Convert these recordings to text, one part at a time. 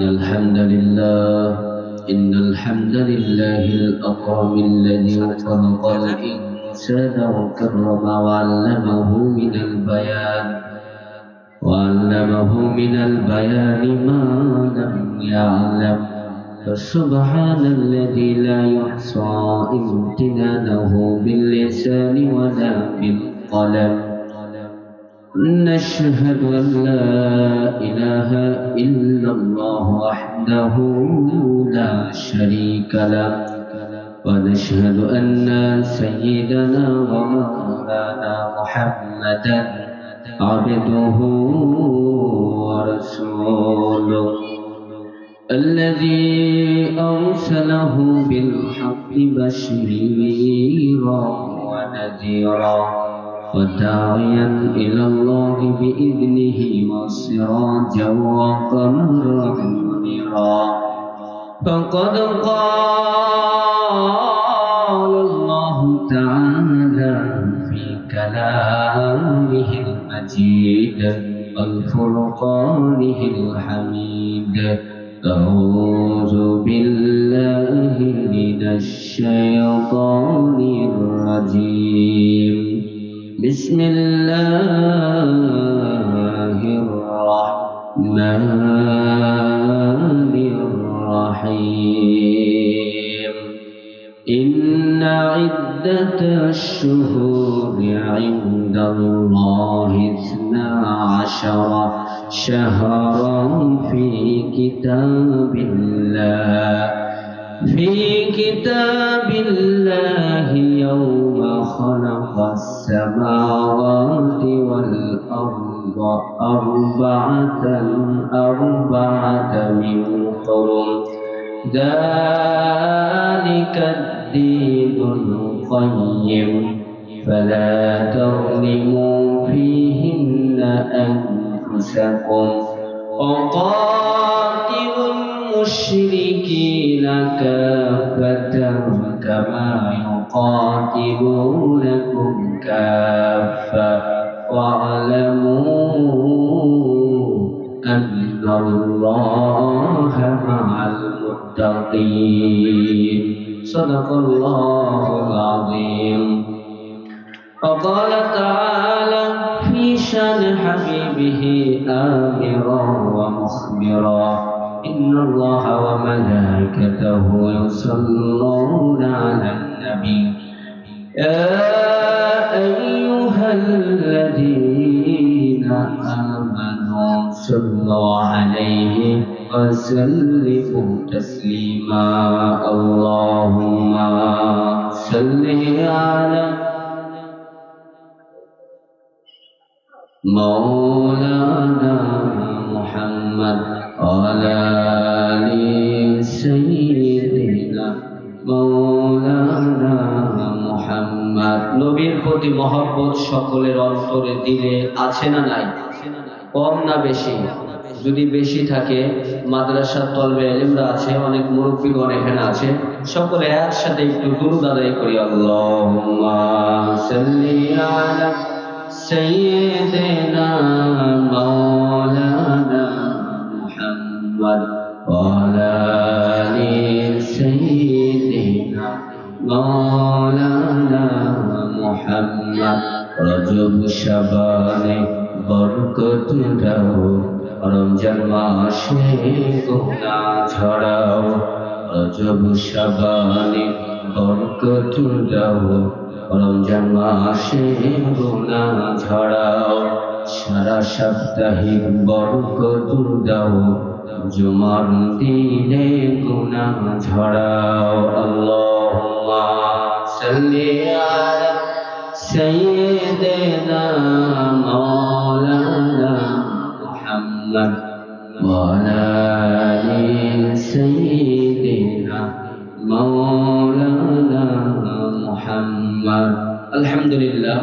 الحمد لله الأكرم الذي خلق الإنسان وكرم وعلمه من البيان ما لم يعلم. فسبحان الذي لا يحصى امتنانه باللسان ولا بالقلم. نشهد أن لا إله إلا الله وحده لا شريك له، ونشهد أن سيدنا ومولانا محمدا عبده ورسوله الذي أرسله بالحق بشيرا ونذيرا وداعيا إلى الله بإذنه وسراجا وقمرا منيرا. فقد قال الله تعالى في كلامه المجيد الفرقانه الحميد: أعوذ بالله من الشيطان الرجيم. بسم الله الرحمن الرحيم. إن عدة الشهور عند الله 12 شهرا في كتاب الله يوم خلق السماوات والأرض أربعة من حرم. ذلك الدين القيم، فلا تظلموا فيهن أنفسكم، وقاتلوا المشركين كافة كما يقاتلونكم كافة، واعلموا أن الله مع المتقين. صدق الله العظيم. وقال تعالى في شان حبيبه آمرا ومخبرا: إن الله وملائكته يصلون على النبي يا أيها الذين آمنوا صلوا عليه وسلموا تسليما. اللهم صل على مولانا محمد وعلى آل سيدنا مولانا মুহাম্মদ। নবীর প্রতি মহব্বত সকলের অন্তরে দিলে আছে না নাই? কম না বেশি? যদি বেশি থাকে, মাদ্রাসার তলবে ইলমরা আছে, অনেক মুরব্বিগণ এখানে আছে, সকলে একসাথে একটু দুরূদ আদায় করি। আল্লাহুম্মা সাল্লি আলা سيدنا مولانا محمد وعلى آل سيدنا مولانا محمد। রজব শাবানে বরকত দাও, রমজান মাসে গুনাহ ঝরাও। রজব শাবানে বরকত দাও, রমজান মাসে গুনাহ ঝরাও। সারা সাপ্তাহিক বরকত দাও, জুমার দিনে গুনাহ ঝরাও। আল্লাহুম্মা সাল্লি আলা সাইয়্যিদিনা মাওলানা মুহাম্মদ ওয়া আলা আলি সাইয়্যিদিনা মাওলানা মুহাম্মদ। আলহামদুলিল্লাহ।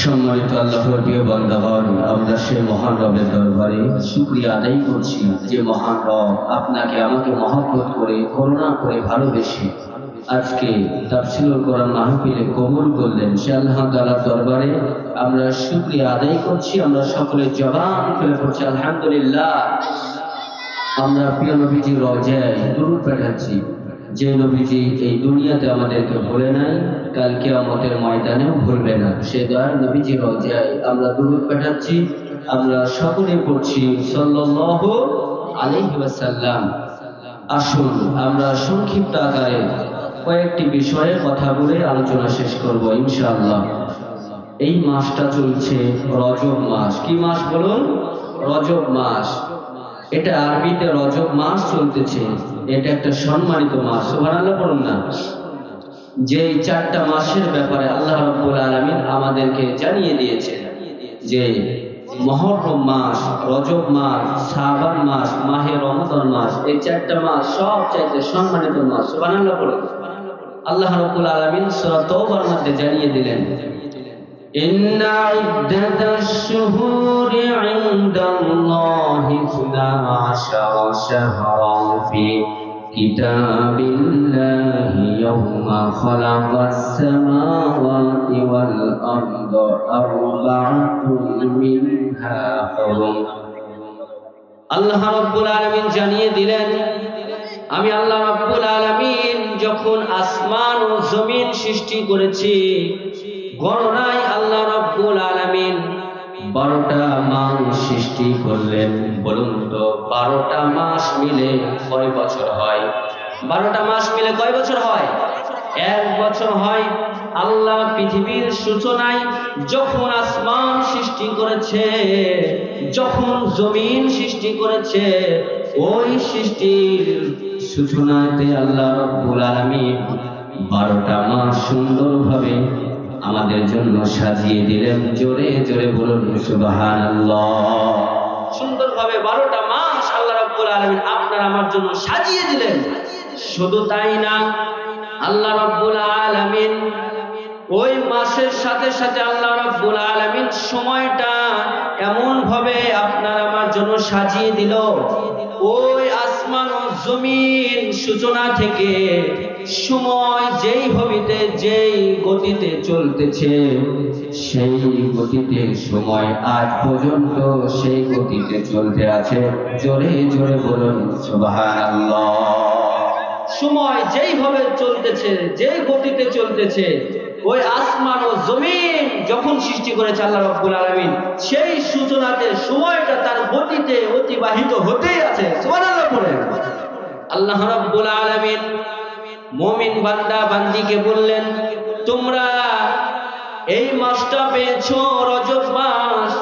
সম্মানিত আল্লাহর প্রিয় বান্দাগণ, আমরা সেই মহান রবের দরবারে শুকরিয়া আদায় করছি যে মহান রব আপনাকে আমাকে মহব্বত করে, করুণা করে, ভালোবেসে আজকে তাফসীরুল কোরআন মাহফিলে কবুল করলেন, সে আল্লাহ তাআলার দরবারে আমরা শুকরিয়া আদায় করছি। আমরা সকলে জবান খুলে পড়ছি আলহামদুলিল্লাহ। আমরা প্রিয় নবীজির রওজায় দুরূদ পাঠাচ্ছি, যে নবীজি এই দুনিয়াতে আমাদেরকে ভুলে নাই, কাল কিয়ামতের ময়দানেও ভুলবে না। সে দয়ার নবীজির রওজায় আমরা দুরূদ পাঠাচ্ছি। আমরা সকলে পড়ছি সাল্লাল্লাহু আলাইহি ওয়াসাল্লাম। আসুন আমরা সংক্ষিপ্ত আকারে কয়েকটি বিষয়ে কথা বলে আলোচনা শেষ করব ইনশাআল্লাহ। এই মাসটা চলছে রজব মাস। কি মাস বলুন? রজব মাস। এটা আরবিতে রজব মাস চলতেছে। এটা একটা সম্মানিত মাস, সুবহানাল্লাহ পড়ুন না। যে চারটা মাসের ব্যাপারে আল্লাহ রাব্বুল আলামিন আমাদেরকে জানিয়ে দিয়েছেন যে মুহররম মাস, রজব মাস, শাবান মাস, মাহে রমজান মাস, এই চারটা মাস সবচাইতে সম্মানিত মাস, সুবহানাল্লাহ পড়ুন। আল্লাহ রাব্বুল আলামিন সূরা তাওবার মধ্যে জানিয়ে দিলেন, ইন্না ইদ্দাতাশ শুহুরি ইনদাল্লাহি 12 শাহরান ফি কিতাবিল্লাহি ইয়াওমা খালাকাস সামাওয়াতি ওয়াল আরদা আরবা'তুন মিনহা হুরুম। আল্লাহ রাব্বুল আলামিন জানিয়ে দিলেন, আমি আল্লাহ রাব্বুল আলামিন যখন আসমান ও জমিন সৃষ্টি করেছি, গণনায় আল্লাহ রাব্বুল আলামিন 12টা মাস সৃষ্টি করলেন। বলুন তো 12টা মাস মিলে কয় বছর হয়? 12টা মাস মিলে কয় বছর হয়? 1 বছর হয়। আল্লাহ পৃথিবীর সূচনায় যখন আসমান সৃষ্টি করেছে, যখন জমিন সৃষ্টি করেছে, ওই সৃষ্টির সূচনাতে আল্লাহ রাব্বুল আলামিন 12টা মাস সুন্দরভাবে আমাদের জন্য সাজিয়ে দিলেন। জোরে জোরে বলুন সুবহানাল্লাহ। সুন্দরভাবে 12টা মাস আল্লাহ রাব্বুল আলামিন আপনার আমার জন্য সাজিয়ে দিলেন। শুধু তাই না, আল্লাহ রাব্বুল আলামিন ওই মাসের সাথে সাথে আল্লাহ রাব্বুল আলামিন সময়টা এমন ভাবে আপনার আমার জন্য সাজিয়ে দিল, ওই আসমান ও জমিন সূচনা থেকে সময় যেই হবিতে যেই গতিতে চলতেছে, সেই গতিতে সময় আজ পর্যন্ত সেই গতিতে চলতে আছে। জোরে জোরে বলুন সুবহানাল্লাহ। সময় যেইভাবে চলতেছে, যেই গতিতে চলতেছে, ওই আসমান ও জমিন যখন সৃষ্টি করেছে আল্লাহ রাব্বুল আলামিন, সেই সূচনাতে সময়টা তার গতিতে অতিবাহিত হতেই আছে। সুবহানাল্লাহ বলেন। আল্লাহ রাব্বুল আলামিন মুমিন বান্দা বান্দিকে বললেন, তোমরা এই মাসটা পেয়েছো রজব মাস,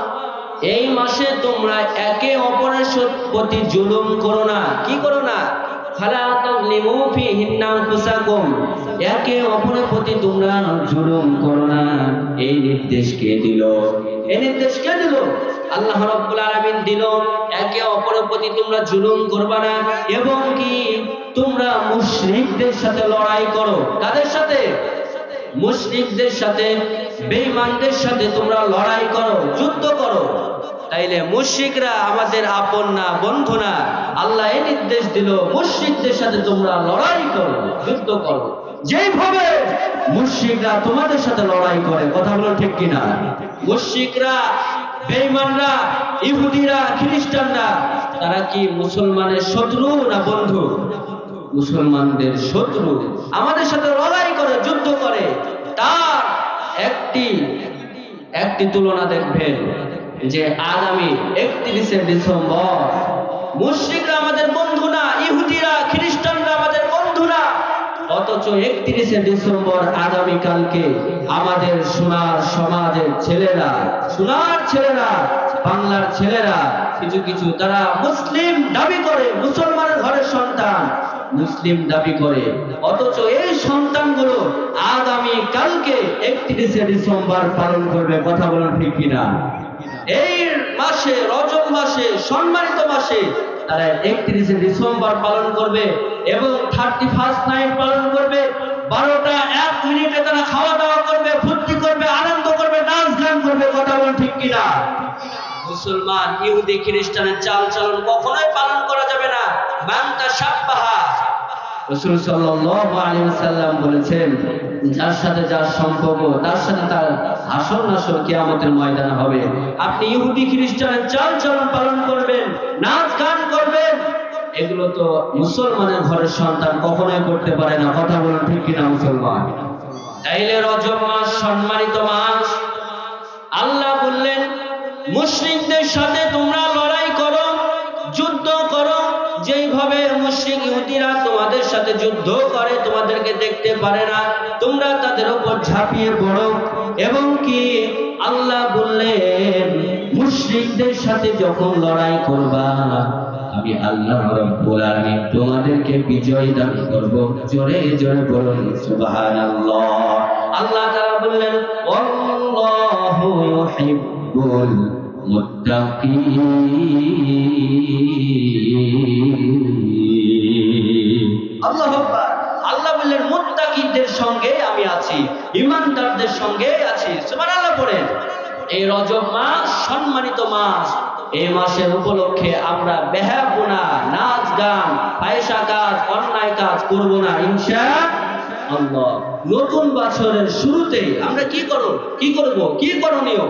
এই মাসে তোমরা একে অপরের প্রতি জুলুম করো না। কি করো না? ফালা তাযলিমু ফীহিন্না আনফুসাকুম, একে অপরের প্রতি তোমরা জুলুম করো না। এই নির্দেশ কে দিল? এই নির্দেশ কে দিল? আল্লাহ রাব্বুল আলামিন দিল। একে অপরের প্রতি তোমরা জুলুম করবা না, এবং কি তোমরা মুশরিকদের সাথে লড়াই করো। কাদের সাথে? মুশরিকদের সাথে, বেঈমানদের সাথে তোমরা লড়াই করো, যুদ্ধ করো। তাইলে মুশরিকরা আমাদের আপন না, বন্ধু না। আল্লাহ এই নির্দেশ দিল, মুশরিকদের সাথে তোমরা লড়াই করো, যুদ্ধ করো। যেইভাবে মুশরিকরা তোমাদের সাথে লড়াই করে, কথা বলো ঠিক কিনা? মুশরিকরা, বেঈমানরা, ইহুদিরা, খ্রিস্টানরা, তারা কি মুসলমানের শত্রু না বন্ধু? মুসলমানদের শত্রু। আমাদের সাথে লড়াই করে, যুদ্ধ করে। তার একটি তুলনা দেখবেন যে আগামী 31শে ডিসেম্বর মুশরিকরা আমাদের বন্ধু না, ইহুদিরা, খ্রিস্টানরা আমাদের বন্ধু না, অথচ 31শে ডিসেম্বর আগামীকালকে আমাদের সোনার সমাজের ছেলেরা, সোনার ছেলেরা, বাংলার ছেলেরা, কিছু কিছু তারা মুসলিম দাবি করে, মুসলমানের ঘরের সন্তান, মুসলিম দাবি করে, অথচ এই সন্তানগুলো আগামী কালকে 31শে ডিসেম্বর পালন করবে। কথা বলুন ঠিক কিনা? এই মাসে, রজব মাসে, সম্মানিত মাসে তারা 31শে ডিসেম্বর পালন করবে এবং 31st নাইট পালন করবে। 12টা 1 মিনিটে তারা খাওয়া দাওয়া করবে, ফুর্তি করবে, আনন্দ করবে, নাচ গান করবে। কথা বলুন ঠিক কিনা? মুসলমান, ইহুদি, খ্রিস্টানের চাল চলন কখনোই পালন করা যাবে না। মান তাশাব্বাহা রাসূল সাল্লাল্লাহু আলাইহি ওয়াসাল্লাম বলেছেন, যার সাথে যার সম্পর্ক তার সাথে তার হাসর নাসর কিয়ামতের ময়দানে হবে। আপনি ইহুদি খ্রিস্টানের চাল চলন পালন করবেন, নাচ গান করবেন, এগুলো তো মুসলমানের ঘরের সন্তান কখনোই করতে পারে না। কথা বলুন ঠিক কিনা মুসলমান? তাইলে রজব মাস সম্মানিত মাস। আল্লাহ বললেন মুশরিকদের সাথে তোমরা লড়াই করো, যুদ্ধ করো, যেইভাবে মুশরিক ইহুদিরা তোমাদের সাথে যুদ্ধ করে তোমাদেরকে দেখতে পারে না, তোমরা তাদের উপর ঝাঁপিয়ে পড়ো। এবং কি আল্লাহ বললেন মুশরিকদের সাথে যখন লড়াই করবা আমি আল্লাহ রাব্বুল আলামিন তোমাদেরকে বিজয় দান করব। জোরে জোরে বলুন সুবহানাল্লাহ। আল্লাহ তাআলা বললেন আল্লাহু ইউহিব্বুল মুত্তাকিন। আল্লাহু আকবার। আল্লাহ বললেন মুত্তাকিদের সঙ্গে আমি আছি, ঈমানদারদের সঙ্গে আছি। সুবহানাল্লাহ পড়েন। এই রজব মাস সম্মানিত মাস। এই মাসের উপলক্ষে আমরা বেহায়াপনা, নাচ গান, ফাহিশা কাজ, অন্যায় কাজ করব না ইনশাআল্লাহ। নতুন বছরের শুরুতেই আমরা কি করব, কি করণীয়?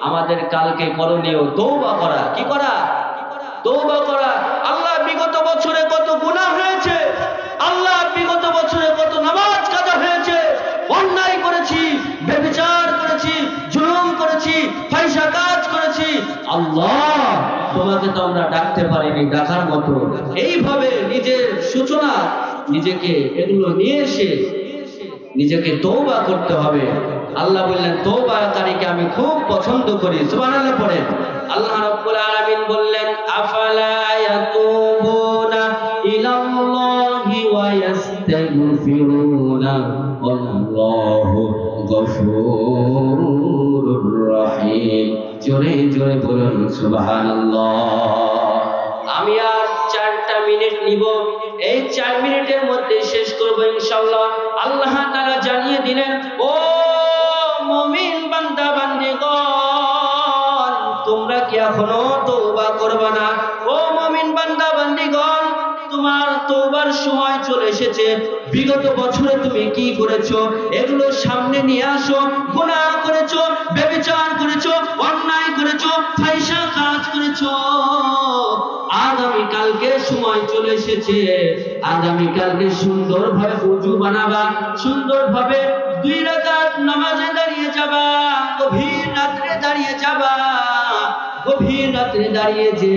আমাদের কালকে করণীয় তওবা করা। কি করা? তওবা করা। আল্লাহ বিগত বছরে কত গুনাহ হয়েছে, আল্লাহ বিগত বছরে কত নামাজ কাজা হয়েছে, অন্যায় করেছি, ব্যভিচার করেছি, জুলুম করেছি, ফাহিশা কাজ করেছি। আল্লাহ তোমাকে তো আমরা ডাকতে পারিনি ডাকার মতো। এইভাবে নিজের সূচনা, নিজেকে এগুলো নিয়ে এসে নিজেকে তওবা করতে হবে। আল্লাহ বললেন তওবাকারীকে আমি খুব পছন্দ করি। সুবহানাল্লাহ পড়েন। আল্লাহ রাব্বুল আলামিন বললেন আফালা ইয়াতুবুনা ইলাল্লাহি ওয়া ইস্তাগফিরুনা আল্লাহু গফুরুর রহিম। জোরে জোরে বলুন সুবহানাল্লাহ। আমি আর 4টা মিনিট নিব, এই 4 মিনিটের মধ্যে শেষ করব ইনশাআল্লাহ। আল্লাহ তাআলা জানিয়ে দিলেন ও মুমিন বান্দা বান্দীগণ, তোমরা কি এখনো তওবা করবে না? ও মুমিন বান্দা বান্দীগণ, তোমার তওবার সময় চলে এসেছে। বিগত বছরে তুমি কি করেছো এগুলো সামনে নিয়ে আসো। গুনাহ করেছো, ব্যভিচার করেছো, অন্যায় করেছো, ফাহিশা কাজ করেছো। আগামীকালকে সময় চলে এসেছে, আগামীকালকে সুন্দরভাবে ওযু বানাবা, সুন্দরভাবে 2 রাকাত নামাজে দাঁড়িয়ে যাবা, গভীর রাতে দাঁড়িয়ে যাবা, গভীর রাতে দাঁড়িয়ে যে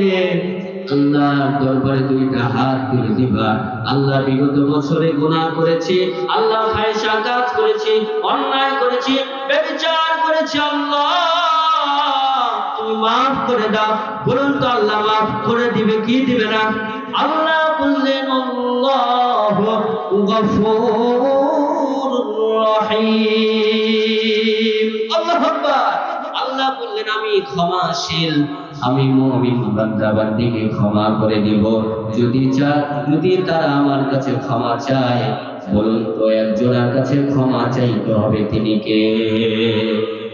আল্লাহর দরবারে 2টা হাত তুলে দিবা। আল্লাহ বিগত বছরে গুনাহ করেছি, আল্লাহ ফাহিশা কাজ করেছি, অন্যায় করেছি, ব্যভিচার করেছি, আল্লাহ তুমি মাফ করে দাও। বলুন তো আল্লাহ মাফ করে দিবে কি দিবে না? আল্লাহ বললেন আল্লাহু গফুরুর রহিম। আল্লাহু আকবার। আল্লাহ বললেন আমি ক্ষমাশীল, আমি মুমিন বান্দা বান্দীকে ক্ষমা করে দিব যদি তারা আমার কাছে ক্ষমা চায়। বলুন তো একজনের কাছে ক্ষমা চাইতে হবে, তিনি কে?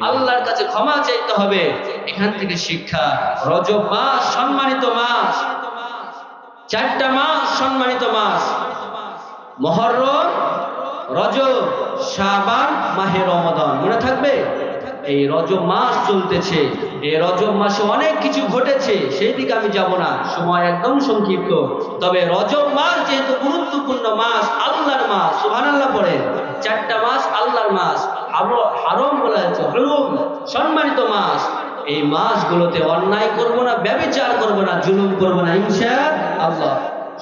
আল্লাহর কাছে ক্ষমা চাইতে হবে। এখান থেকে শিক্ষা, রজব মাস সম্মানিত মাস, 4টা মাস সম্মানিত মাস, মুহররম, রজব, শাবান, মাহে রমাদান। মনে থাকবে এই রজব মাস চলতেছে। এই রজব মাসে অনেক কিছু ঘটেছে, সেই দিকে আমি যাব না, সময় একদম সংক্ষিপ্ত। তবে রজব মাস যেহেতু গুরুত্বপূর্ণ মাস, আল্লাহর মাস, সুবহানাল্লাহ পড়ে। 4টা মাস আল্লাহর মাস, হারাম বলা হয়েছে, হুরুম, সম্মানিত মাস। এই মাসগুলোতে অন্যায় করব না, ব্যভিচার করব না, জুলুম করব না ইনশাআল্লাহ।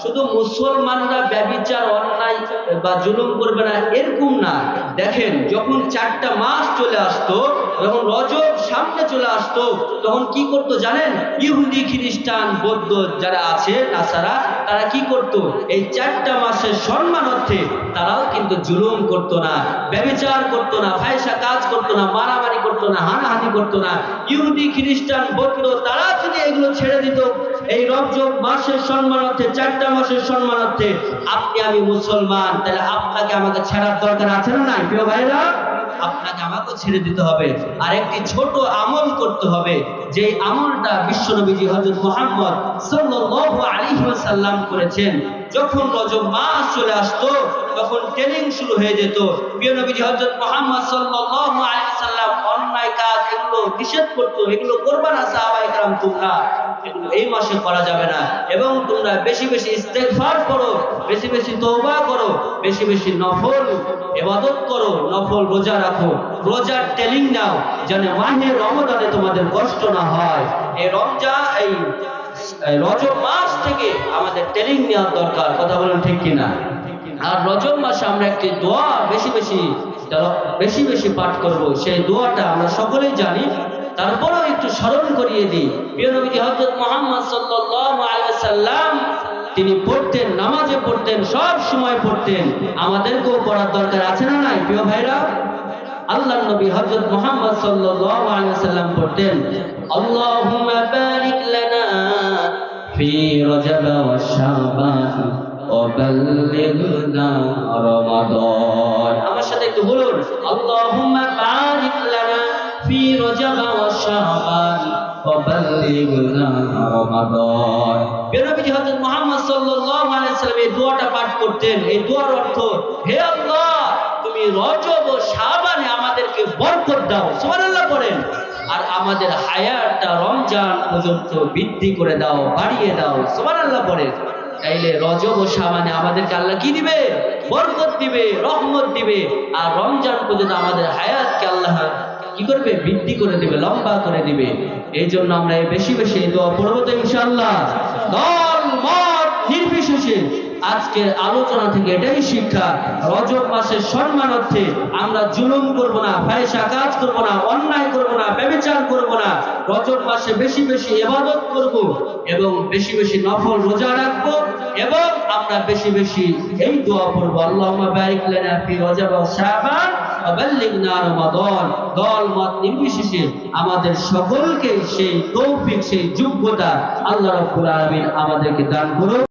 শুধু মুসলমানরা ব্যভিচার, অন্যায় বা জুলুম করবে না এরকম না। দেখেন যখন 4টা মাস চলে আসতো, যখন রজব সামনে চলে আসতো, তখন কি করতো জানেন? ইহুদি খ্রিস্টান বৌদ্ধ যারা আছে নাসারা, তারা কি করতো? এই 4টা মাসের সম্মানার্থে তারাও কিন্তু জুলুম করতো না, ব্যভিচার করতো না, ফাহিশা কাজ করতো না, মারামারি করতো না, হানাহানি করতো না। ইহুদি খ্রিস্টান বৌদ্ধ তারা যদি এগুলো ছেড়ে দিত, এই রজব মাসের সম্মানার্থে, 4টা মাসের সম্মানার্থে, আপনি আমি মুসলমান, তাহলে আপনাকে আমাকে ছাড়ার দরকার আছে না নাই প্রিয় ভাইরা? আপনাকে আমাকে ছেড়ে দিতে হবে আর একটি ছোট আমল করতে হবে, যে আমলটা বিশ্বনবীজি হযরত মুহাম্মদ সাল্লাল্লাহু আলাইহি ওয়াসাল্লাম করেছেন। যখন রজব মাস চলে আসতো তখন ট্রেনিং শুরু হয়ে যেত। প্রিয় নবীজি হযরত মুহাম্মদ সাল্লাল্লাহু আলাইহি ওয়াসাল্লাম অন্যায় কাজ এগুলো নিষেধ করতো, এগুলো করবা না সাহাবায়ে কেরাম, তোমরা এগুলো এই মাসে করা যাবে না, এবং তোমরা বেশি বেশি ইস্তেগফার করো, বেশি বেশি তওবা করো, বেশি বেশি নফল ইবাদত করো, নফল রোজা রাখো, রোজার ট্রেনিং নাও, যেন মাহে রমজানে তোমাদের কষ্ট না হয়। এই রজব মাস থেকে আমাদের ট্রেনিং নেওয়ার দরকার, কথা বলেন ঠিক কিনা? আর রজব মাসে আমরা একটি দোয়া বেশি বেশি পাঠ করব, সেই দোয়াটা আমরা সকলেই জানি, তারপরেও একটু স্মরণ করিয়ে দিই। প্রিয় নবী হযরত মুহাম্মদ সাল্লাল্লাহু আলাইহি ওয়াসাল্লাম তিনি পড়তেন, নামাজে পড়তেন, সব সময় পড়তেন, আমাদেরকেও পড়ার দরকার আছে না নাই প্রিয় ভাইরা? আল্লাহর নবী হযরত মুহাম্মদ সাল্লাল্লাহু আলাইহি ওয়াসাল্লাম পড়তেন, আল্লাহুম্মা বারিক লানা ফি রজব ওয়া শাবান ওয়া বাল্লিগনা রমাদান। আমার সাথে একটু বলুন, আল্লাহুম্মা বারিক লানা ফি রজব ওয়া শাবান ওয়া বাল্লিগনা রমাদান। নবী হযরত মুহাম্মদ সাল্লাল্লাহু আলাইহি ওয়াসাল্লাম এই দোয়াটা পাঠ করতেন। এই দোয়ার অর্থ, হে আল্লাহ, তুমি রজব ও শাবানে আমাদেরকে বরকত দাও, সুবহানাল্লাহ পড়েন, আর আমাদের হায়াতটা রমজান পর্যন্ত বৃদ্ধি করে দাও, বাড়িয়ে দাও, সুবহানাল্লাহ পড়েন। তাইলে রজব ও শাবানে আমাদেরকে আল্লাহ কি দিবে? বরকত দিবে, রহমত দিবে, আর রমজান পর্যন্ত আমাদের হায়াতকে আল্লাহ কি করবে? বৃদ্ধি করে দিবে, লম্বা করে দিবে। এই জন্য আমরা বেশি বেশি এই দোয়া পড়বো তো ইনশাআল্লাহ। দল মত নির্বিশেষে আজকের আলোচনা থেকে এটাই শিক্ষা, রজব মাসের সম্মানার্থে আমরা জুলুম করব না, ফাহিশা কাজ করব না, অন্যায় করব না, ব্যভিচার করব না। রজব মাসে বেশি বেশি ইবাদত করব এবং বেশি বেশি নফল রোজা রাখব, এবং আমরা বেশি বেশি এই দোয়া পড়ব, আল্লাহুম্মা বারিক লানা ফি রজব ওয়া শাবান ওয়া বাল্লিগনা রমাদান। দল মত নির্বিশেষে আমাদের সকলকে সেই তৌফিক, সেই যোগ্যতা আল্লাহ রাব্বুল আলামিন আমাদেরকে দান করুন।